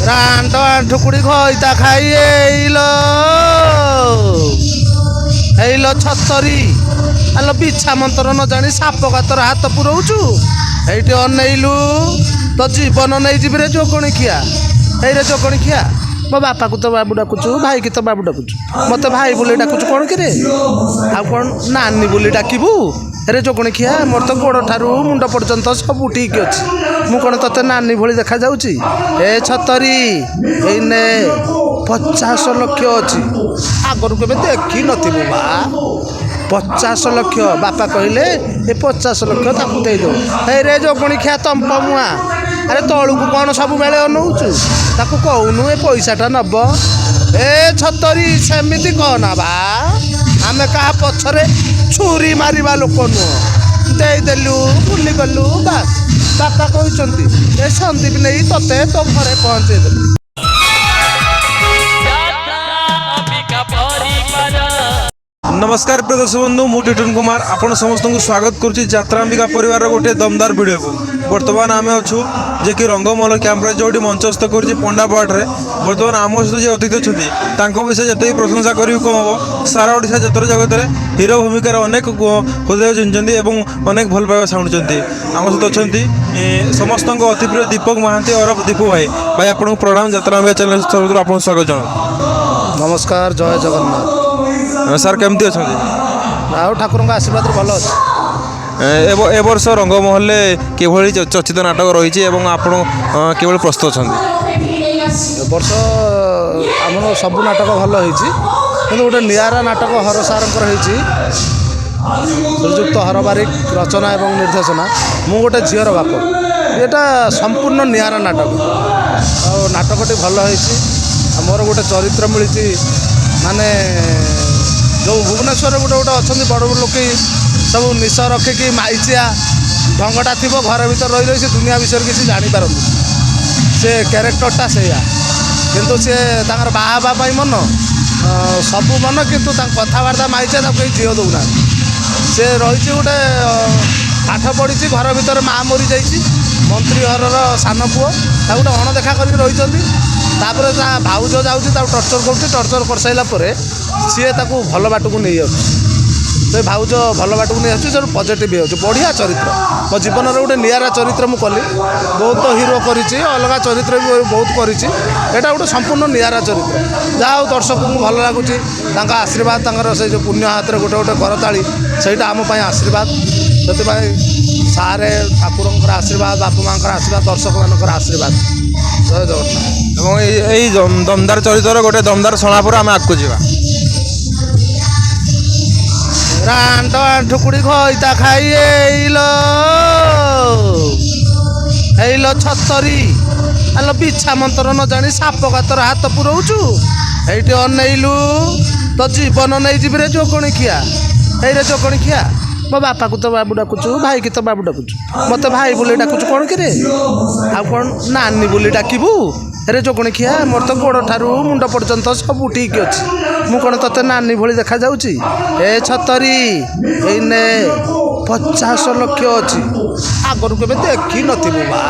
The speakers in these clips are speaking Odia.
ରାଣ୍ଡ ଠୁକୁଡ଼ି ଖଇତା ଖାଇ ହେଇଲ ଛତରି ଆଲୋ ବିଛା ମନ୍ତର ନ ଜାଣି ସାପ ଗାତର ହାତ ପୁରଉଛୁ। ଏଇଠି ଅନେଇଲୁ ତ ଜୀବନ ନେଇଯିବି ରେ ଯୋଗଣି ଖିଆ। ଏଇରେ ଯୋଗଣି ଖିଆ ମୋ ବାପାକୁ ତ ବାବୁ ଡାକୁଛୁ, ଭାଇକି ତ ବାବୁ ଡାକୁଛୁ, ମୋତେ ଭାଇ ବୋଲି ଡାକୁଛୁ କ'ଣ କିରେ? ଆଉ କ'ଣ ନାନୀ ବୋଲି ଡାକିବୁ? ରେ ଯୋଗଣି ଖିଆ ମୋର ତ ଗୋଡ଼ ଠାରୁ ମୁଣ୍ଡ ପର୍ଯ୍ୟନ୍ତ ସବୁ ଠିକ୍ ଅଛି। ମୁଁ କ'ଣ ତତେ ନାନୀ ଭଳି ଦେଖାଯାଉଛି? ଏ ଛତରି ଏଇନେ 50 ଲକ୍ଷ ଅଛି। ଆଗରୁ କେବେ ଦେଖିନଥିବୁ ବା। 50 ଲକ୍ଷ ବାପା କହିଲେ ଏ 50 ଲକ୍ଷ ତାକୁ ଦେଇଦେବୁ। ହେଇରେ ଯୋଗଣି ଖିଆ ତମ୍ପ ମୁଆଁ, ଆରେ ତଳକୁ କ'ଣ ସବୁବେଳେ ଅନଉଛୁ? ତାକୁ କହୁନୁ ଏ ପଇସାଟା ନେବ। ଏ ଛତରି ସେମିତି କହନା ବା, ଆମେ କାହା ପଛରେ ଛୁରୀ ମାରିବା ଲୋକ ନୁହଁ। ଦେଇଦେଲୁ ଭୁଲିଗଲୁ ବାସ୍। ବାପା କହିଛନ୍ତି ଏ ସନ୍ଦୀପ ନେଇ ତତେ ତୋ ଘରେ ପହଞ୍ଚେଇଦେବୁ। नमस्कार प्रिय दर्शक बंधु मु टिटन कुमार आपण समस्त को स्वागत करुच्ची यात्रांबिका परिवार गोटे दमदार वीडियो को। बर्तमान आम अच्छु जे कि रंगमहल कैंप्रे जो मंचस्थ कर पंडापाठ में बर्तमान आम सहित जो अतिथि अच्छा विषय जिते प्रशंसा करी कम हम। सारा ओडिशा जतर जगत में हीरो भूमिकार अनेक हृदय चिन्हती और अनेक भल पाइबा चाहूँगी। आम सहित अच्छा समस्त अतिप्रिय दीपक महांती और दीपू भाई भाई आपको प्रणाम यात्रांबिका चैनल तरफ आप स्वागत जनाऊँ। नमस्कार, जय जगन्नाथ। सार केमती अच्छा? ଆଉ ଠାକୁରଙ୍କ ଆଶୀର୍ବାଦ ଭଲ ଅଛି। ए वर्ष रंगमहल किभଳି चर्चित नाटक रही और आपण किभଳି प्रस्तुत अछंती? ए वर्ष आमर सबू नाटक भल होइछि, किंतु गोटे नियारा नाटक हर सारंकर होइछि। श्रीजुक्त हर बारिक रचना एवं निर्देशना। मु गोटे झीर बाप। एटा संपूर्ण नियारा नाटक और नाटकटी भल होइछि। मोर गोटे चरित्र मिली माने जो भुवनेश्वर गोटे गोटे अच्छा बड़ बड़ लोक सब निश रखिकी माइचिया ढंगटा थी घर भर रही रही दुनिया विषय किसी जापर से क्यारेक्टरटा से किंतु सी बाहा मन सबू मन किंतु कथबार्ता माइचिया कहीं झील दौना से रही गोटे पाठ पढ़ी घर भर माँ मरी जा मंत्री घर सान पुओ गोटे अणदेखा कर रही भाउज जाऊँगी टर्चर टर्चर कर सारा सी भल बाट को नहीं जाऊँ। तो भाउज भल बाट को नहीं जो पॉजिटिव हो बढ़िया चरित्र मो जीवन गोटे नियारा चरित्र मुझे कली बहुत हिरो करी अलग चरित्र भी बहुत करी गोटे संपूर्ण नियारा चरित्र जहाँ दर्शक को भल लगुच आशीर्वाद से जो पुण्य हाथ में गोटे गोटे करताली से आम आशीर्वाद से सारे ठाकुर आशीर्वाद बापा माँ आशीर्वाद दर्शक मान आशीर्वाद जय जगन्नाथ। दमदार चरित्र गोटे दमदार शणा पर आम आगू जा रांड ठुकुड़ी खइता खाई ହେଇଲ ଛତରି ଆଲୋ ବିଛା ମନ୍ତର ନ ଜାଣି ସାପ ଗାତର ହାତ ପୁରଉଛୁ। ଏଇଠି ଅନେଇଲୁ ତ ଜୀବନ ନେଇଯିବି ରେ ଯୋଗଣି ଖିଆ। ଏଇରେ ଯୋଗଣି ଖିଆ ମୋ ବାପାକୁ ତ ବାବୁ ଡାକୁଛୁ, ଭାଇକି ତ ବାବୁ ଡାକୁଛୁ, ମୋତେ ଭାଇ ବୋଲି ଡାକୁଛୁ କ'ଣ କିରେ? ଆଉ କ'ଣ ନାନୀ ବୋଲି ଡାକିବୁ? ରେ ଯୋଗଣି ଖିଆ ମୋର ତ ଗୋଡ଼ ଠାରୁ ମୁଣ୍ଡ ପର୍ଯ୍ୟନ୍ତ ସବୁ ଠିକ୍ ଅଛି। ମୁଁ କ'ଣ ତତେ ନାନୀ ଭଳି ଦେଖାଯାଉଛି? ଏ ଛତରି ଏଇନେ 50 ଲକ୍ଷ ଅଛି। ଆଗରୁ କେବେ ଦେଖିନଥିବୁ ବା।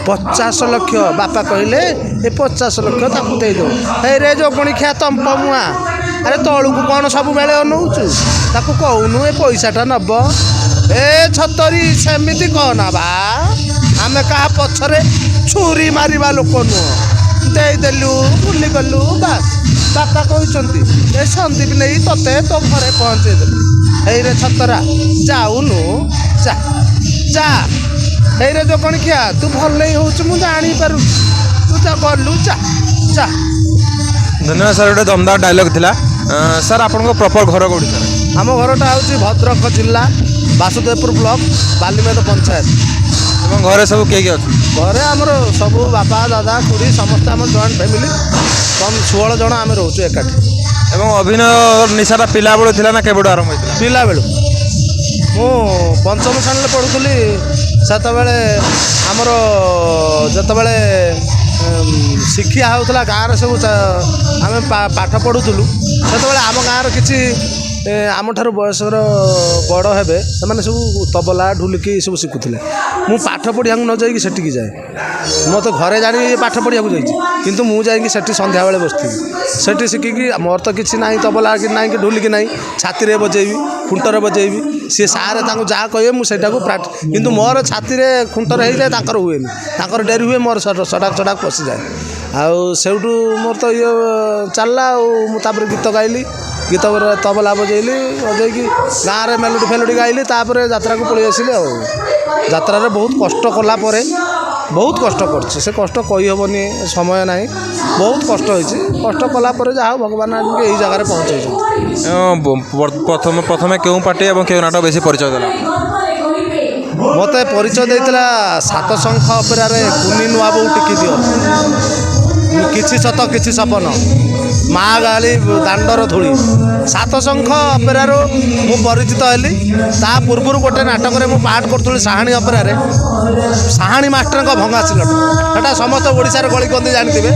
50 ଲକ୍ଷ ବାପା କହିଲେ ଏ 50 ଲକ୍ଷ ତାକୁ ଦେଇଦେବୁ। ହେଇରେ ଯୋଗଣି ଖିଆ ତମ୍ପ ମୁଆଁ, ଆରେ ତଳକୁ କ'ଣ ସବୁବେଳେ ଅନଉଛୁ? ତାକୁ କହୁନୁ ଏ ପଇସାଟା ନେବ। ଏ ଛତରି ସେମିତି କହନା ବା, ଆମେ କାହା ପଛରେ ଛୁରୀ ମାରିବା ଲୋକ ନୁହଁ। ଦେଇଦେଲୁ ଭୁଲିଗଲୁ ବାସ୍। ବାପା କହିଛନ୍ତି ଏ ସନ୍ଦୀପ ନେଇ ତତେ ତୋ ଘରେ ପହଞ୍ଚେଇଦେବୁ। ହେଇରେ ଛତରା ଯାଉନୁ, ଯା ଯା। ହେଇରେ ଯୋଗଣି ଖିଆ ତୁ ଭଲ ହେଉଛୁ ମୁଁ ଜାଣିପାରୁଛି, ତୁ ଯା ଗଲୁ ଯା ଯା। धन्यवाद सर। गोटे दमदार डायलॉग थिला। सर आपन प्रॉपर घर कौटी सर? आम घरटा हूँ भद्रक जिला वासुदेवपुर ब्लॉक बालीमेद पंचायत। और घरे सब किए अच्छे? घरे आमर सब बापा दादा खुड़ी समस्त आम जॉइंट फैमिली कम 16 जन आम रोचु एकाठी। एवं अभिनय निशाटा पिला बेलू थिला ना केबेडू आरंभ होइतिला? पिला बेलू मु पंचम श्रेणी पढ़ुली सेतबेले आमर जेतबेले शिक्षा होता गाँव सब आम पाठ पढ़ुलु सेतबेले आम गाँव किसी आम ठार बयसर बड़ हे से सब तबला ढुलकी सब शिखुले ମୁଁ ପାଠ ପଢ଼ିବାକୁ ନ ଯାଇକି ସେଠିକି ଯାଏ। ମୋତେ ଘରେ ଜାଣି ପାଠ ପଢ଼ିବାକୁ ଯାଇଛି, କିନ୍ତୁ ମୁଁ ଯାଇକି ସେଠି ସନ୍ଧ୍ୟାବେଳେ ବସିଥିବି। ସେଠି ଶିଖିକି ମୋର ତ କିଛି ନାହିଁ, ତବଲା କି ନାହିଁ କି ଢୋଲିକି ନାହିଁ, ଛାତିରେ ବଜେଇବି, ଖୁଣ୍ଟରେ ବଜେଇବି। ସିଏ ସାର୍ ତାଙ୍କୁ ଯାହା କହିବେ ମୁଁ ସେଇଟାକୁ କିନ୍ତୁ ମୋର ଛାତିରେ ଖୁଣ୍ଟରେ ହେଇଯାଏ, ତାଙ୍କର ହୁଏନି। ତାଙ୍କର ଡେରି ହୁଏ, ମୋର ସଡ଼ାକ ପଶିଯାଏ। ଆଉ ସେଇଠୁ ମୋର ତ ଇଏ ଚାଲିଲା। ଆଉ ମୁଁ ତାପରେ ଗୀତ ଗାଇଲି, ଗୀତ ତବଲା ବଜେଇଲି, ବଜେଇକି ଗାଁରେ ମେଲୋଡ଼ି ଫେଲୋଡ଼ି ଗାଇଲି। ତାପରେ ଯାତ୍ରାକୁ ପଳେଇ ଆସିଲି। ଆଉ ଯାତ୍ରାରେ ବହୁତ କଷ୍ଟ କଲା ପରେ, ବହୁତ କଷ୍ଟ କରିଛି, ସେ କଷ୍ଟ କହିହେବନି, ସମୟ ନାହିଁ। ବହୁତ କଷ୍ଟ ହେଇଛି। କଷ୍ଟ କଲା ପରେ ଯାହା ହଉ ଭଗବାନ ଆଣିକି ଏଇ ଜାଗାରେ ପହଞ୍ଚେଇଛନ୍ତି। ପ୍ରଥମେ କେଉଁ ପାର୍ଟି ଏବଂ କେଉଁ ନାଟକ ବେଶୀ ପରିଚୟ ଦେଲା? ମୋତେ ପରିଚୟ ଦେଇଥିଲା ସାତଶଙ୍ଖ ଅପେରାରେ କୁନି ନୂଆ ବୋଉ ଟିକି ଦିଅ, କିଛି ସତ କିଛି ସପନ, ମା ଗାଳି ଦାଣ୍ଡର ଧୂଳି। ସାତଶଙ୍ଖ ଅପେରାରୁ ମୁଁ ପରିଚିତ ହେଲି। ତା ପୂର୍ବରୁ ଗୋଟେ ନାଟକରେ ମୁଁ ପାଠ କରୁଥିଲି ସାହାଣୀ ଅପେରାରେ, ସାହାଣୀ ମାଷ୍ଟରଙ୍କ ଭଙ୍ଗା ସିଲଟ। ସେଟା ସମସ୍ତ ଓଡ଼ିଶାରେ ଗଳିକନ୍ଦି ଜାଣିଥିବେ।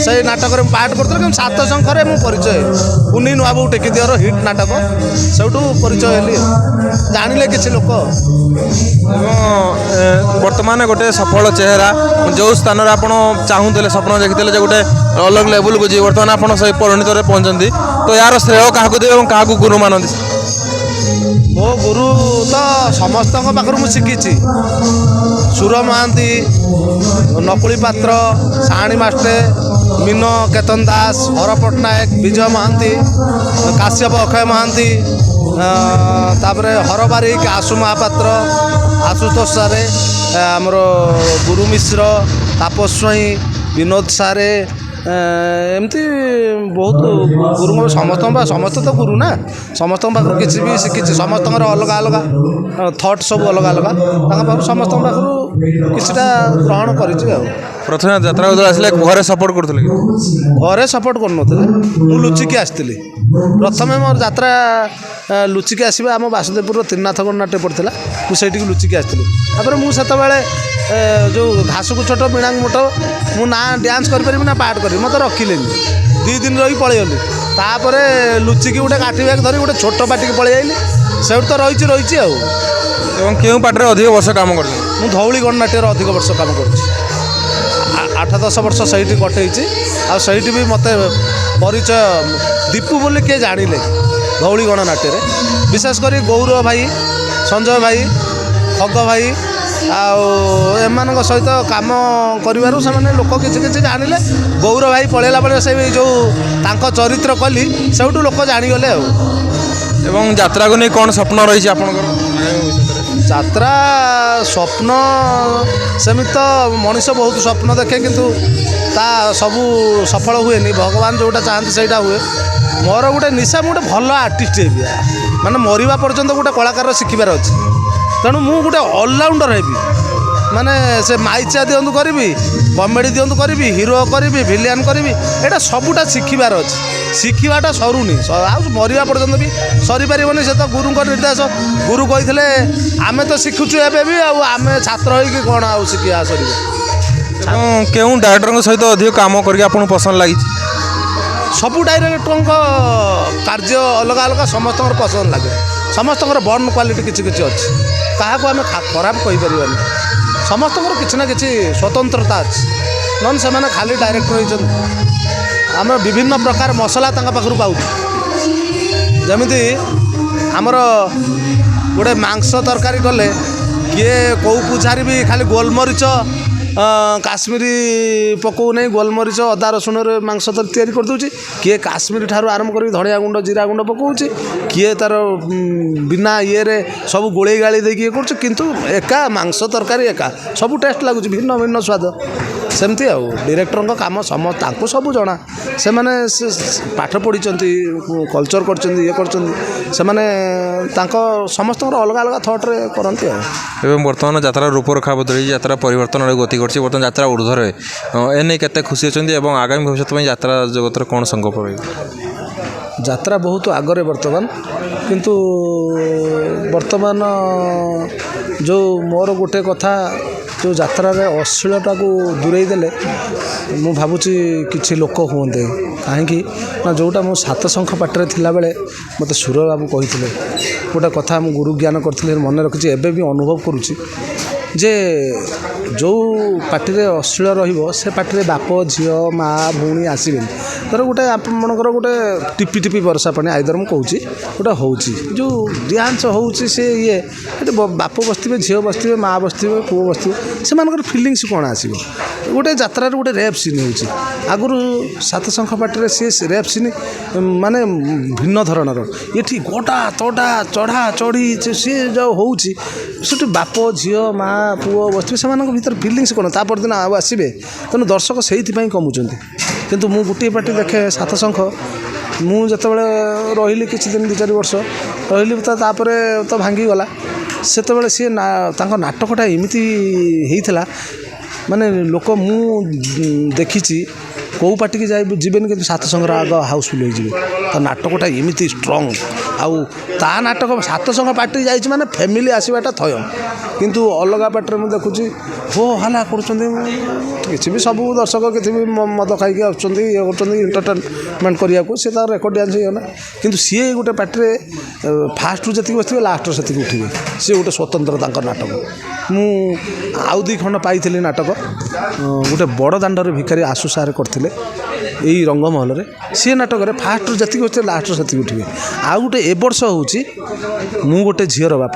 ସେଇ ନାଟକରେ ମୁଁ ପାଠ କରୁଥିଲି, କିନ୍ତୁ ସାତଶଙ୍ଖରେ ମୁଁ ପରିଚୟ ହେଲି। କୁନି ନୂଆ ବୋଉ ଟେକି ଦିଅର ହିଟ୍ ନାଟକ, ସେଇଠୁ ପରିଚୟ ହେଲି। ଜାଣିଲେ କିଛି ଲୋକ। ଏବଂ ବର୍ତ୍ତମାନ ଗୋଟେ ସଫଳ ଚେହେରା, ଯେଉଁ ସ୍ଥାନରେ ଆପଣ ଚାହୁଁଥିଲେ, ସ୍ୱପ୍ନ ଦେଖିଥିଲେ ଯେ ଗୋଟେ ଅଲଗା ଲେବୁଲକୁ ଯିବେ, ବର୍ତ୍ତମାନ ଆପଣ ସେଇ ପରିଣିତରେ ପହଞ୍ଚନ୍ତି। ତ ଏହାର ଶ୍ରେୟ କାହାକୁ ଦେବେ ଏବଂ କାହାକୁ ଗୁରୁ ମାନନ୍ତି? ମୋ ଗୁରୁ ତ ସମସ୍ତଙ୍କ ପାଖରୁ ମୁଁ ଶିଖିଛି। ସୁର ମହାନ୍ତି, ନକୁଳି ପାତ୍ର, ସାହାଣୀ ମାଷ୍ଟେ, ମୀନ କେତନ ଦାସ, ହର ପଟ୍ଟନାୟକ, ବିଜୟ ମହାନ୍ତି, କାଶ୍ୟପ ଅକ୍ଷୟ ମହାନ୍ତି, ତାପରେ ହର ବାରିକ, ଆଶୁ ମହାପାତ୍ର, ଆଶୁତୋଷ ସାରେ, ଆମର ଗୁରୁ ମିଶ୍ର, ତାପସ ସ୍ୱାଇଁ, ବିନୋଦ ସାରେ, ଏମିତି ବହୁତ ଗୁରୁଙ୍କ ସମସ୍ତେ ତ ଗୁରୁ ନା। ସମସ୍ତଙ୍କ ପାଖରୁ କିଛି ବି ଶିଖିଛି। ସମସ୍ତଙ୍କର ଅଲଗା ଅଲଗା ଥଟ୍ ସବୁ ଅଲଗା ଅଲଗା। ତାଙ୍କ ପାଖରୁ ସମସ୍ତଙ୍କ ପାଖରୁ କିଛିଟା ଗ୍ରହଣ କରିଛି। ଆଉ ପ୍ରଥମେ ଯାତ୍ରାକୁ ଯେତେବେଳେ ଆସିଲେ ଘରେ ସପୋର୍ଟ କରୁଥିଲେ କି? ଘରେ ସପୋର୍ଟ କରୁନଥିଲେ, ମୁଁ ଲୁଚିକି ଆସିଥିଲି। ପ୍ରଥମେ ମୋର ଯାତ୍ରା ଲୁଚିକି ଆସିବା ଆମ ବାସୁଦେବପୁରର ତ୍ରିନାଥଗଡ଼ ନାଟ୍ୟ ପଡ଼ିଥିଲା, ମୁଁ ସେଇଠିକି ଲୁଚିକି ଆସିଥିଲି। ତାପରେ ମୁଁ ସେତେବେଳେ ଯେଉଁ ଘାସକୁ ଛୋଟ ମିଣାଙ୍ଗ ମୋଟ, ମୁଁ ନା ଡ୍ୟାନ୍ସ କରିପାରିବି ନା ପାଠ କରିବି, ମୋତେ ରଖିଲେନି। 2 ଦିନ ରହିକି ପଳେଇଗଲି। ତାପରେ ଲୁଚିକି ଗୋଟେ କାଠି ବ୍ୟାଗ୍ ଧରି ଗୋଟେ ଛୋଟ ପାଟିକି ପଳେଇ ଆଇଲି। ସେଇଠୁ ତ ରହିଛି ଆଉ। ଏବଂ କେଉଁ ପାର୍ଟିରେ ଅଧିକ ବର୍ଷ କାମ କରିଛନ୍ତି? ମୁଁ ଧଉଳି ଗଣନାଟ୍ୟରେ ଅଧିକ ବର୍ଷ କାମ କରୁଛି। 8-10 ବର୍ଷ ସେଇଠି କଟେଇଛି। ଆଉ ସେଇଠି ବି ମୋତେ ପରିଚୟ ଦୀପୁ ବୋଲି କିଏ ଜାଣିଲେ ଧଉଳି ଗଣନାଟ୍ୟରେ। ବିଶେଷ କରି ଗୌରବ ଭାଇ, ସଞ୍ଜୟ ଭାଇ, ଖଗ ଭାଇ, ଆଉ ଏମାନଙ୍କ ସହିତ କାମ କରିବାରୁ ସେମାନେ ଲୋକ କିଛି କିଛି ଜାଣିଲେ। ଗୌରବ ଭାଇ ପଳେଇଲା ବେଳେ ସେ ଯେଉଁ ତାଙ୍କ ଚରିତ୍ର କଲି, ସେଇଠୁ ଲୋକ ଜାଣିଗଲେ ଆଉ। ଏବଂ ଯାତ୍ରାକୁ ନେଇ କ'ଣ ସ୍ୱପ୍ନ ରହିଛି ଆପଣଙ୍କର? ଯାତ୍ରା ସ୍ୱପ୍ନ ସେମିତି ତ ମଣିଷ ବହୁତ ସ୍ୱପ୍ନ ଦେଖେ, କିନ୍ତୁ ତା ସବୁ ସଫଳ ହୁଏନି। ଭଗବାନ ଯେଉଁଟା ଚାହାନ୍ତି ସେଇଟା ହୁଏ। ମୋର ଗୋଟେ ନିଶା, ମୁଁ ଗୋଟେ ଭଲ ଆର୍ଟିଷ୍ଟ ହେବି। ମାନେ ମରିବା ପର୍ଯ୍ୟନ୍ତ ଗୋଟେ କଳାକାର ଶିଖିବାର ଅଛି। ତେଣୁ ମୁଁ ଗୋଟେ ଅଲରାଉଣ୍ଡର ହେବି। ମାନେ ସେ ମାଇଚିଆ ଦିଅନ୍ତୁ କରିବି, କମେଡ଼ି ଦିଅନ୍ତୁ କରିବି, ହିରୋ କରିବି, ଭିଲିଆନ୍ କରିବି, ଏଇଟା ସବୁଟା ଶିଖିବାର ଅଛି। ଶିଖିବାଟା ସରୁନି, ଆଉ ମରିବା ପର୍ଯ୍ୟନ୍ତ ବି ସରିପାରିବନି। ସେ ତ ଗୁରୁଙ୍କ ନିର୍ଦ୍ଦେଶ। ଗୁରୁ କହିଥିଲେ ଆମେ ତ ଶିଖୁଛୁ ଏବେ ବି, ଆଉ ଆମେ ଛାତ୍ର ହେଇକି କ'ଣ ଆଉ ଶିଖିବା ସରିବ। ଏବଂ କେଉଁ ଡାଇରେକ୍ଟରଙ୍କ ସହିତ ଅଧିକ କାମ କରିକି ଆପଣଙ୍କୁ ପସନ୍ଦ ଲାଗିଛି? ସବୁ ଡାଇରେକ୍ଟରଙ୍କ କାର୍ଯ୍ୟ ଅଲଗା ଅଲଗା, ସମସ୍ତଙ୍କର ପସନ୍ଦ ଲାଗେ। ସମସ୍ତଙ୍କର ବର୍ଣ୍ଣ କ୍ୱାଲିଟି କିଛି କିଛି ଅଛି, କାହାକୁ ଆମେ ଖରାପ କହିପାରିବାନି। ସମସ୍ତଙ୍କର କିଛି ନା କିଛି ସ୍ୱତନ୍ତ୍ରତା ଅଛି, ନହେଲେ ସେମାନେ ଖାଲି ଡାଇରେକ୍ଟର ହେଇଛନ୍ତି। ଆମେ ବିଭିନ୍ନ ପ୍ରକାର ମସଲା ତାଙ୍କ ପାଖରୁ ପାଉଛୁ। ଯେମିତି ଆମର ଗୋଟେ ମାଂସ ତରକାରୀ କଲେ, କିଏ କେଉଁ ପୂଜାରୀ ବି ଖାଲି ଗୋଲମରିଚ କାଶ୍ମୀରୀ ପକଉ ନାହିଁ, ଗୋଲମରିଚ ଅଦା ରସୁଣରେ ମାଂସ ତିଆରି କରିଦେଉଛି। କିଏ କାଶ୍ମୀରୀ ଠାରୁ ଆରମ୍ଭ କରିକି ଧଣିଆ ଗୁଣ୍ଡ, ଜିରା ଗୁଣ୍ଡ ପକଉଛି। କିଏ ତାର ବିନା ଇଏରେ ସବୁ ଗୋଳେଇ ଗାଳି ଦେଇକି ଇଏ କରୁଛି, କିନ୍ତୁ ଏକା ମାଂସ ତରକାରୀ ଏକା, ସବୁ ଟେଷ୍ଟ ଲାଗୁଛି, ଭିନ୍ନ ଭିନ୍ନ ସ୍ୱାଦ। ସେମିତି ଆଉ ଡିରେକ୍ଟରଙ୍କ କାମ ତାଙ୍କୁ ସବୁ ଜଣା। ସେମାନେ ପାଠ ପଢ଼ିଛନ୍ତି, କଲଚର କରିଛନ୍ତି, ଇଏ କରିଛନ୍ତି। ସେମାନେ ତାଙ୍କ ସମସ୍ତଙ୍କର ଅଲଗା ଅଲଗା ଥଟ୍ରେ କରନ୍ତି ଆଉ। ଏବଂ ବର୍ତ୍ତମାନ ଯାତ୍ରାର ରୂପରେଖା ବଦଳିଛି, ଯାତ୍ରା ପରିବର୍ତ୍ତନ ଆଡ଼କୁ ଗତି କରିଛି। ବର୍ତ୍ତମାନ ଯାତ୍ରା ଊର୍ଦ୍ଧ୍ୱରେ, ଏ ନେଇ କେତେ ଖୁସି ଅଛନ୍ତି ଏବଂ ଆଗାମୀ ଭବିଷ୍ୟତ ପାଇଁ ଯାତ୍ରା ଜଗତରେ କ'ଣ ସଂକଳ୍ପ ରହିବ? ଯାତ୍ରା ବହୁତ ଆଗରେ ବର୍ତ୍ତମାନ, କିନ୍ତୁ ବର୍ତ୍ତମାନ ଯେଉଁ ମୋର ଗୋଟେ କଥା, ଯେଉଁ ଯାତ୍ରାରେ ଅଶ୍ଳୀଳତାକୁ ଦୂରେଇ ଦେଲେ ମୁଁ ଭାବୁଛି କିଛି ଲୋକ ହୁଅନ୍ତେ। କାହିଁକି ନା ଯେଉଁଟା ମୁଁ ସାତଶଙ୍ଖ ପାଟିରେ ଥିଲାବେଳେ ମୋତେ ସୁର ବାବୁ କହିଥିଲେ ଗୋଟେ କଥା, ମୁଁ ଗୁରୁ ଜ୍ଞାନ କରିଥିଲି, ମନେ ରଖିଛି, ଏବେ ବି ଅନୁଭବ କରୁଛି। ଯେ ଯେଉଁ ପାର୍ଟିରେ ଅଶ୍ଳୀଳ ରହିବ ସେ ପାର୍ଟିରେ ବାପ ଝିଅ ମା ଭଉଣୀ ଆସିବେନି। ଧର ଗୋଟେ ଆପଣଙ୍କର ଗୋଟେ ଟିପି ଟିପି ବର୍ଷା ପାଣି ଆଇଦର ମୁଁ କହୁଛି ଗୋଟେ ହେଉଛି ଯେଉଁ ଡ୍ୟାନ୍ସ ହେଉଛି ସେ ଏଠି ବାପ ବସିଥିବେ ଝିଅ ବସିଥିବେ ମା ବସିଥିବେ ପୁଅ ବସିଥିବେ ସେମାନଙ୍କର ଫିଲିଙ୍ଗସ୍ କ'ଣ ଆସିବ। ଗୋଟେ ଯାତ୍ରାରେ ଗୋଟେ ରେପ୍ ସିନ୍ ହେଉଛି ଆଗରୁ ସାତଶଙ୍ଖ ପାର୍ଟିରେ ସିଏ ରେପ୍ ସିନ୍ ମାନେ ଭିନ୍ନ ଧରଣର ଏଠି ଗୋଟା ତଡ଼ା ଚଢ଼ା ଚଢ଼ି ସିଏ ଯେଉଁ ହେଉଛି ସେଠି ବାପ ଝିଅ ମା ପୁଅ ବସିଥିବେ ସେମାନଙ୍କ ଭିତରେ ଫିଲିଙ୍ଗସ୍ କ'ଣ ତା ପରଦିନ ଆଉ ଆସିବେ। ତେଣୁ ଦର୍ଶକ ସେଇଥିପାଇଁ କମୁଛନ୍ତି। କିନ୍ତୁ ମୁଁ ଗୋଟିଏ ପାର୍ଟି ଦେଖେ ସାତଶଙ୍ଖ ମୁଁ ଯେତେବେଳେ ରହିଲି କିଛି ଦିନ 2-4 ବର୍ଷ ରହିଲି ତାପରେ ତ ଭାଙ୍ଗିଗଲା। ସେତେବେଳେ ସିଏ ତାଙ୍କ ନାଟକଟା ଏମିତି ହେଇଥିଲା ମାନେ ଲୋକ ମୁଁ ଦେଖିଛି କେଉଁ ପାର୍ଟିକି ଯିବେନି କିନ୍ତୁ ସାତଶଙ୍ଖର ଆଗ ହାଉସଫୁଲ୍ ହେଇଯିବେ। ତା ନାଟକଟା ଏମିତି ଷ୍ଟ୍ରଙ୍ଗ ଆଉ ତା ନାଟକ ସାତଶଙ୍ଖ ପାର୍ଟି ଯାଇଛି ମାନେ ଫ୍ୟାମିଲି ଆସିବାଟା ଥୟ। କିନ୍ତୁ ଅଲଗା ପାର୍ଟିରେ ମୁଁ ଦେଖୁଛି ହୋ ହାଲା କରୁଛନ୍ତି କିଛି ବି ସବୁ ଦର୍ଶକ କିଛି ବି ମଦ ଖାଇକି ଆସୁଛନ୍ତି ଇଏ କରୁଛନ୍ତି ଏଣ୍ଟରଟେନମେଣ୍ଟ କରିବାକୁ ସେ ତାର ରେକର୍ଡ଼ ଡ୍ୟାନ୍ସ ହେଇଗଲା। କିନ୍ତୁ ସିଏ ଗୋଟେ ପାର୍ଟିରେ ଫାଷ୍ଟରୁ ଯେତିକି ବସିଥିବେ ଲାଷ୍ଟରୁ ସେତିକି ଉଠିବେ। ସିଏ ଗୋଟେ ସ୍ୱତନ୍ତ୍ର ତାଙ୍କର ନାଟକ। ମୁଁ ଆଉ 2 ଖଣ୍ଡ ପାଇଥିଲି ନାଟକ ଗୋଟେ ବଡ଼ ଦାଣ୍ଡରେ ଭିକାରୀ ଆଶୁ ସାର୍ କରିଥିଲେ ଏଇ ରଙ୍ଗମହଲରେ। ସିଏ ନାଟକରେ ଫାଷ୍ଟରୁ ଯେତିକି ବସିଥିବେ ଲାଷ୍ଟରୁ ସେତିକି ଉଠିବେ। ଆଉ ଗୋଟେ ଏ ବର୍ଷ ହେଉଛି ମୁଁ ଗୋଟେ ଝିଅର ବାପ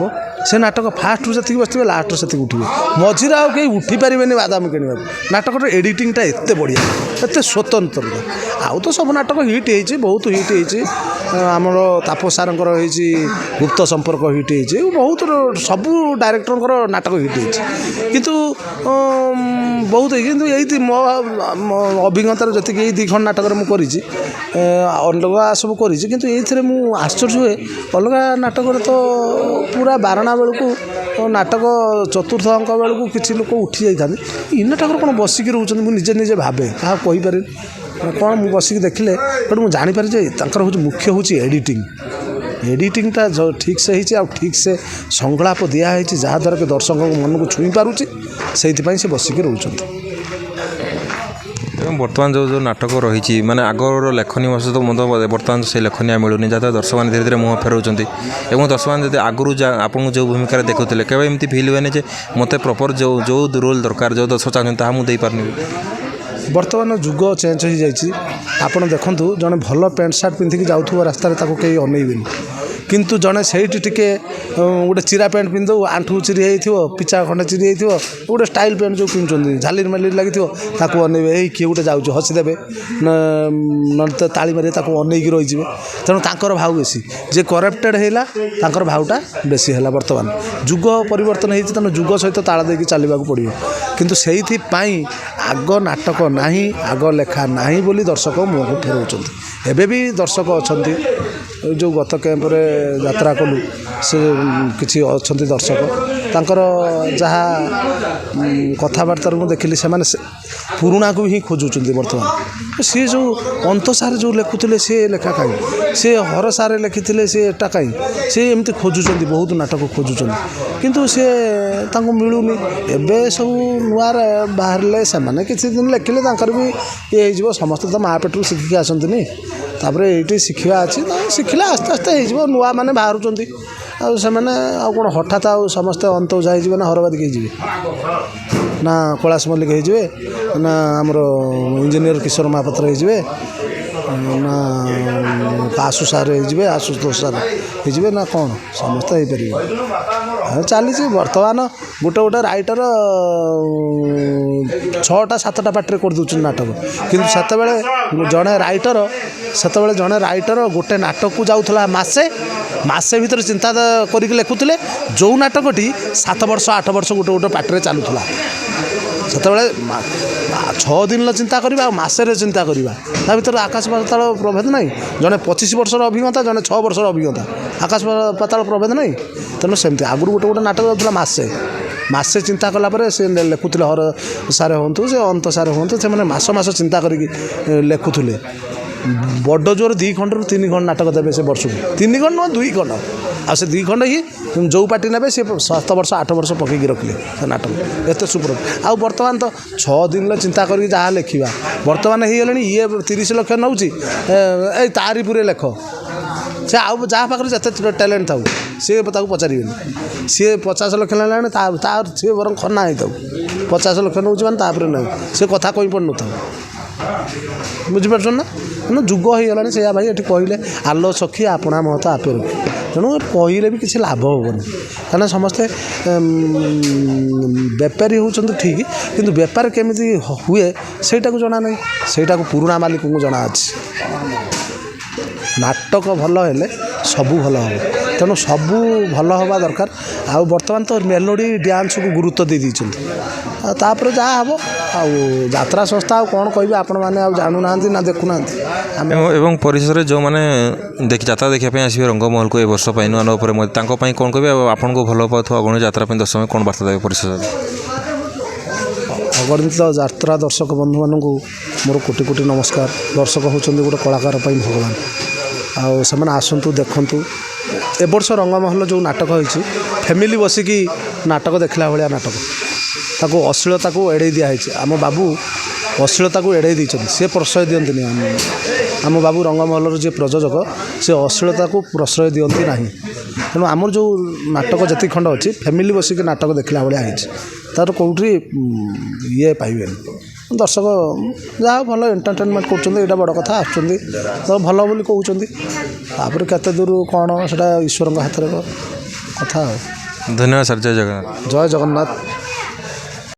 ସେ ନାଟକ ଫାଷ୍ଟରୁ ଯେତିକି ବସିଥିବେ ଲାଷ୍ଟରୁ ସେତିକି ଉଠିବେ। ମଝିରେ ଆଉ କେହି ଉଠି ପାରିବେନି ବାଦାମ କିଣିବାକୁ। ନାଟକର ଏଡ଼ିଟିଂଟା ଏତେ ବଢ଼ିଆ ଏତେ ସ୍ୱତନ୍ତ୍ରତା। ଆଉ ତ ସବୁ ନାଟକ ହିଟ୍ ହେଇଛି ବହୁତ ହିଟ୍ ହେଇଛି। ଆମର ତାପସ ସାର୍ଙ୍କର ହେଇଛି ଗୁପ୍ତ ସମ୍ପର୍କ ହିଟ୍ ହେଇଛି ବହୁତ ସବୁ ଡାଇରେକ୍ଟରଙ୍କର ନାଟକ ହିଟ୍ ହେଇଛି। କିନ୍ତୁ ବହୁତ କିନ୍ତୁ ଏଇ ମୋ ଅଭିଜ୍ଞତାରେ ଯେତିକି ଏଇ 2 ଖଣ୍ଡ ନାଟକରେ ମୁଁ କରିଛି ଅଲଗା ସବୁ କରିଛି କିନ୍ତୁ ଏଇଥିରେ ମୁଁ ଆଶ୍ଚର୍ଯ୍ୟ ହୁଏ ଅଲଗା ନାଟକରେ ତ ପୁରା ବାରଣା ବେଳକୁ ନାଟକ ଚତୁର୍ଥ ଅଙ୍କ ବେଳକୁ କିଛି ଲୋକ ଉଠି ଯାଇଥାନ୍ତି। ଏଇ ନାଟକରେ କ'ଣ ବସିକି ରହୁଛନ୍ତି ମୁଁ ନିଜେ ଭାବେ କାହାକୁ କହିପାରିନି କ'ଣ ମୁଁ ବସିକି ଦେଖିଲେ ବଟ୍ ମୁଁ ଜାଣିପାରେ ଯେ ତାଙ୍କର ମୁଖ୍ୟ ହେଉଛି ଏଡ଼ିଟିଂଟା ଠିକ୍ସେ ହେଇଛି ଆଉ ଠିକ୍ସେ ସଂଳାପ ଦିଆହେଇଛି ଯାହାଦ୍ୱାରା କି ଦର୍ଶକଙ୍କ ମନକୁ ଛୁଇଁ ପାରୁଛି ସେଇଥିପାଇଁ ସେ ବସିକି ରହୁଛନ୍ତି। ଏବଂ ବର୍ତ୍ତମାନ ଯେଉଁ ନାଟକ ରହିଛି ମାନେ ଆଗର ଲେଖନୀ ସହିତ ବର୍ତ୍ତମାନ ସେ ଲେଖନୀଆ ମିଳୁନି ଯାହାଦ୍ୱାରା ଦର୍ଶକମାନେ ଧୀରେ ଧୀରେ ମୁହଁ ଫେରାଉଛନ୍ତି। ଏବଂ ଦର୍ଶକମାନେ ଯଦି ଆଗରୁ ଆପଣଙ୍କୁ ଯେଉଁ ଭୂମିକାରେ ଦେଖୁଥିଲେ କେବେ ଏମିତି ଫିଲ୍ ହୁଏନି ଯେ ମୋତେ ପ୍ରପର୍ ଯେଉଁ ରୋଲ୍ ଦରକାର ଯେଉଁ ଦର୍ଶକ ଚାହୁଁଛନ୍ତି ତାହା ମୁଁ ଦେଇପାରୁନି। ବର୍ତ୍ତମାନ ଯୁଗ ଚେଞ୍ଜ ହେଇଯାଇଛି। ଆପଣ ଦେଖନ୍ତୁ ଜଣେ ଭଲ ପ୍ୟାଣ୍ଟ ସାର୍ଟ ପିନ୍ଧିକି ଯାଉଥିବ ରାସ୍ତାରେ ତାକୁ କେହି ଅନେଇବେନି। କିନ୍ତୁ ଜଣେ ସେଇଠି ଟିକେ ଗୋଟେ ଚିରା ପ୍ୟାଣ୍ଟ ପିନ୍ଧୁ ଆଣ୍ଠୁ ଚିରି ହେଇଥିବ ପିଚା ଖଣ୍ଡେ ଚିରି ହେଇଥିବ ଗୋଟେ ଷ୍ଟାଇଲ୍ ପ୍ୟାଣ୍ଟ ଯେଉଁ ପିନ୍ଧୁଛନ୍ତି ଝାଲିର ମାଲିର ଲାଗିଥିବ ତାକୁ ଅନେଇବେ ଏଇ କିଏ ଗୋଟେ ଯାଉଛି ହସିଦେବେ ନହେଲେ ତ ତାଳି ମାରିବେ ତାକୁ ଅନେଇକି ରହିଯିବେ। ତେଣୁ ତାଙ୍କର ଭାଉ ବେଶୀ ଯେ କରେପ୍ଟେଡ଼ ହେଇଲା ତାଙ୍କର ଭାଉଟା ବେଶୀ ହେଲା। ବର୍ତ୍ତମାନ ଯୁଗ ପରିବର୍ତ୍ତନ ହେଇଛି ତେଣୁ ଯୁଗ ସହିତ ତାଳ ଦେଇକି ଚାଲିବାକୁ ପଡ଼ିବ। କିନ୍ତୁ ସେଇଥିପାଇଁ ଆଗ ନାଟକ ନାହିଁ ଆଗ ଲେଖା ନାହିଁ ବୋଲି ଦର୍ଶକ ମୁହଁକୁ ଫେରାଉଛନ୍ତି। ଏବେ ବି ଦର୍ଶକ ଅଛନ୍ତି ଯେଉଁ ଗତ କ୍ୟାମ୍ପରେ ଯାତ୍ରା କଲୁ ସେ କିଛି ଅଛନ୍ତି ଦର୍ଶକ ତାଙ୍କର ଯାହା କଥାବାର୍ତ୍ତାରୁ ମୁଁ ଦେଖିଲି ସେମାନେ ପୁରୁଣାକୁ ହିଁ ଖୋଜୁଛନ୍ତି। ବର୍ତ୍ତମାନ ସିଏ ଯେଉଁ ଅନ୍ତ ସାର୍ ଯେଉଁ ଲେଖୁଥିଲେ ସେ ଲେଖା କାହିଁ ସେ ହର ସାର୍ ଲେଖିଥିଲେ ସେ ଏଟା କାହିଁ ସେ ଏମିତି ଖୋଜୁଛନ୍ତି ବହୁତ ନାଟକ ଖୋଜୁଛନ୍ତି କିନ୍ତୁ ସେ ତାଙ୍କୁ ମିଳୁନି। ଏବେ ସବୁ ନୂଆ ବାହାରିଲେ ସେମାନେ କିଛି ଦିନ ଲେଖିଲେ ତାଙ୍କର ବି ଇଏ ହେଇଯିବ। ସମସ୍ତେ ତ ମା ପେଟରୁ ଶିଖିକି ଆସନ୍ତିନି ତାପରେ ଏଇଠି ଶିଖିବା ଅଛି ଶିଖିଲେ ଆସ୍ତେ ଆସ୍ତେ ହେଇଯିବ। ନୂଆ ମାନେ ବାହାରୁଛନ୍ତି ଆଉ ସେମାନେ ଆଉ କ'ଣ ହଠାତ୍ ଆଉ ସମସ୍ତେ ଅନ୍ତଉଜା ହେଇଯିବେ ନା ହରବାଦିକ ହେଇଯିବେ ନା କୈଳାସ ମଲ୍ଲିକ ହେଇଯିବେ ନା ଆମର ଇଞ୍ଜିନିୟର କିଶୋର ମହାପାତ୍ର ହେଇଯିବେ ନା ଆଶୁ ସାର୍ ହେଇଯିବେ ଆଶୁତୋଷ ସାର୍ ହେଇଯିବେ ନା କ'ଣ ସମସ୍ତେ ହେଇପାରିବେ। ଚାଲିଛି ବର୍ତ୍ତମାନ ଗୋଟେ ରାଇଟର 6ଟା 7ଟା ପାର୍ଟିରେ କରିଦେଉଛନ୍ତି ନାଟକ। କିନ୍ତୁ ସେତେବେଳେ ଜଣେ ରାଇଟର ଗୋଟେ ନାଟକକୁ ଯାଉଥିଲା ମାସେ ଭିତରେ ଚିନ୍ତା କରିକି ଲେଖୁଥିଲେ ଯେଉଁ ନାଟକଟି 7 ବର୍ଷ 8 ବର୍ଷ ଗୋଟେ ପାର୍ଟିରେ ଚାଲୁଥିଲା। ସେତେବେଳେ 6 ଦିନର ଚିନ୍ତା କରିବା ଆଉ ମାସରେ ଚିନ୍ତା କରିବା ତା ଭିତରେ ଆକାଶ ପାତାଳ ପ୍ରଭେଦ ନାହିଁ। ଜଣେ 25 ବର୍ଷର ଅଭିଜ୍ଞତା ଜଣେ 6 ବର୍ଷର ଅଭିଜ୍ଞତା ଆକାଶ ପାତାଳ ପ୍ରଭେଦ ନାହିଁ। ତେଣୁ ସେମିତି ଆଗରୁ ଗୋଟେ ନାଟକ ଯାଉଥିଲା ମାସେ ଚିନ୍ତା କଲା ପରେ ସେ ଲେଖୁଥିଲେ ହର ସାର୍ ହୁଅନ୍ତୁ ସେ ଅନ୍ତ ସାର୍ ହୁଅନ୍ତୁ ସେମାନେ ମାସ ଚିନ୍ତା କରିକି ଲେଖୁଥିଲେ। ବଡ଼ ଜୋର 2 ଖଣ୍ଡରୁ 3 ଖଣ୍ଡ ନାଟକ ଦେବେ ସେ ବର୍ଷକୁ 3 ଖଣ୍ଡ ନୁହଁ 2 ଖଣ୍ଡ ଆଉ ସେ 2 ଖଣ୍ଡ ହିଁ ଯେଉଁ ପାର୍ଟି ନେବେ ସେ 7 ବର୍ଷ 8 ବର୍ଷ ପକେଇକି ରଖିଲେ ସେ ନାଟକ ଏତେ ସୁପର। ଆଉ ବର୍ତ୍ତମାନ ତ 6 ଦିନରେ ଚିନ୍ତା କରିକି ଯାହା ଲେଖିବା ବର୍ତ୍ତମାନ ହେଇଗଲେଣି ଇଏ 30 ଲକ୍ଷ ନେଉଛି ଏଇ ତାରି ପୁରେ ଲେଖ ସେ ଆଉ ଯାହା ପାଖରେ ଯେତେ ଟ୍ୟାଲେଣ୍ଟ ଥାଉ ସିଏ ତାକୁ ପଚାରିବେନି। ସିଏ 50 ଲକ୍ଷ ନେଲାଣି ତା ସିଏ ବରଂ ଖନା ହେଇଥାଉ 50 ଲକ୍ଷ ନେଉଛି ମାନେ ତାପରେ ନାହିଁ ସେ କଥା କହି ପଡ଼ିନଥାଉ। ବୁଝିପାରୁଛନ୍ତି ନା? ତେଣୁ ଯୁଗ ହେଇଗଲାଣି ସେଇଆ ଭାଇ ଏଠି କହିଲେ ଆଲୋ ସଖୀ ଆପଣା ମହତ ଆପେ ରଖି। ତେଣୁ କହିଲେ ବି କିଛି ଲାଭ ହେବନି କାରଣ ସମସ୍ତେ ବେପାରୀ ହେଉଛନ୍ତି ଠିକ୍ କିନ୍ତୁ ବେପାର କେମିତି ହୁଏ ସେଇଟାକୁ ଜଣା ନାହିଁ। ସେଇଟାକୁ ପୁରୁଣା ମାଲିକଙ୍କୁ ଜଣା ଅଛି। ନାଟକ ଭଲ ହେଲେ ସବୁ ଭଲ ହେବ। ତେଣୁ ସବୁ ଭଲ ହେବା ଦରକାର। ଆଉ ବର୍ତ୍ତମାନ ତ ମେଲୋଡ଼ି ଡ୍ୟାନ୍ସକୁ ଗୁରୁତ୍ୱ ଦେଇଛନ୍ତି। ଆଉ ତାପରେ ଯାହା ହେବ ଆଉ ଯାତ୍ରା ସଂସ୍ଥା ଆଉ କ'ଣ କହିବେ ଆପଣମାନେ ଆଉ ଜାଣୁନାହାନ୍ତି ନା ଦେଖୁନାହାନ୍ତି। ଆମେ ଏବଂ ପରିସରରେ ଯେଉଁମାନେ ଯାତ୍ରା ଦେଖିବା ପାଇଁ ଆସିବେ ରଙ୍ଗମହଲକୁ ଏ ବର୍ଷ ପାଇଁ ନୂଆ ନୂଆ ଉପରେ ତାଙ୍କ ପାଇଁ କ'ଣ କହିବେ ଆଉ ଆପଣଙ୍କୁ ଭଲ ପାଉଥିବା ଅଗଣିତ ଯାତ୍ରା ପାଇଁ ଦର୍ଶକ କ'ଣ ବାର୍ତ୍ତା ଦେବେ ପରିସରରେ? ଅଗଣିତ ଯାତ୍ରା ଦର୍ଶକ ବନ୍ଧୁମାନଙ୍କୁ ମୋର କୋଟି କୋଟି ନମସ୍କାର। ଦର୍ଶକ ହେଉଛନ୍ତି ଗୋଟେ କଳାକାର ପାଇଁ ଭଗବାନ। ଆଉ ସେମାନେ ଆସନ୍ତୁ ଦେଖନ୍ତୁ। ଏ ବର୍ଷ ରଙ୍ଗମହଲ ଯେଉଁ ନାଟକ ହେଇଛି ଫ୍ୟାମିଲି ବସିକି ନାଟକ ଦେଖିଲା ଭଳିଆ ନାଟକ। ତାକୁ ଅଶ୍ଳୀଳତାକୁ ଏଡ଼େଇ ଦିଆହେଇଛି। ଆମ ବାବୁ ଅଶ୍ଳୀଳତାକୁ ଏଡ଼େଇ ଦେଇଛନ୍ତି। ସେ ପ୍ରଶ୍ରୟ ଦିଅନ୍ତିନି। ଆମ ବାବୁ ରଙ୍ଗମହଲର ଯିଏ ପ୍ରଯୋଜକ ସେ ଅଶ୍ଳୀଳତାକୁ ପ୍ରଶ୍ରୟ ଦିଅନ୍ତି ନାହିଁ। ତେଣୁ ଆମର ଯେଉଁ ନାଟକ ଯେତିକି ଖଣ୍ଡ ଅଛି ଫ୍ୟାମିଲି ବସିକି ନାଟକ ଦେଖିଲା ଭଳିଆ ହେଇଛି। ତାର କେଉଁଠି ଇଏ ପାଇବେନି। ଦର୍ଶକ ଯାହା ଭଲ ଏଣ୍ଟରଟେନମେଣ୍ଟ କରୁଛନ୍ତି ଏଇଟା ବଡ଼ କଥା। ଆସୁଛନ୍ତି ତ ଭଲ ବୋଲି କହୁଛନ୍ତି। ତାପରେ କେତେ ଦୂର କ'ଣ ସେଇଟା ଈଶ୍ୱରଙ୍କ ହାତରେ କଥା ଆଉ। ଧନ୍ୟବାଦ ସାର୍। ଜୟ ଜଗନ୍ନାଥ। ଜୟ ଜଗନ୍ନାଥ।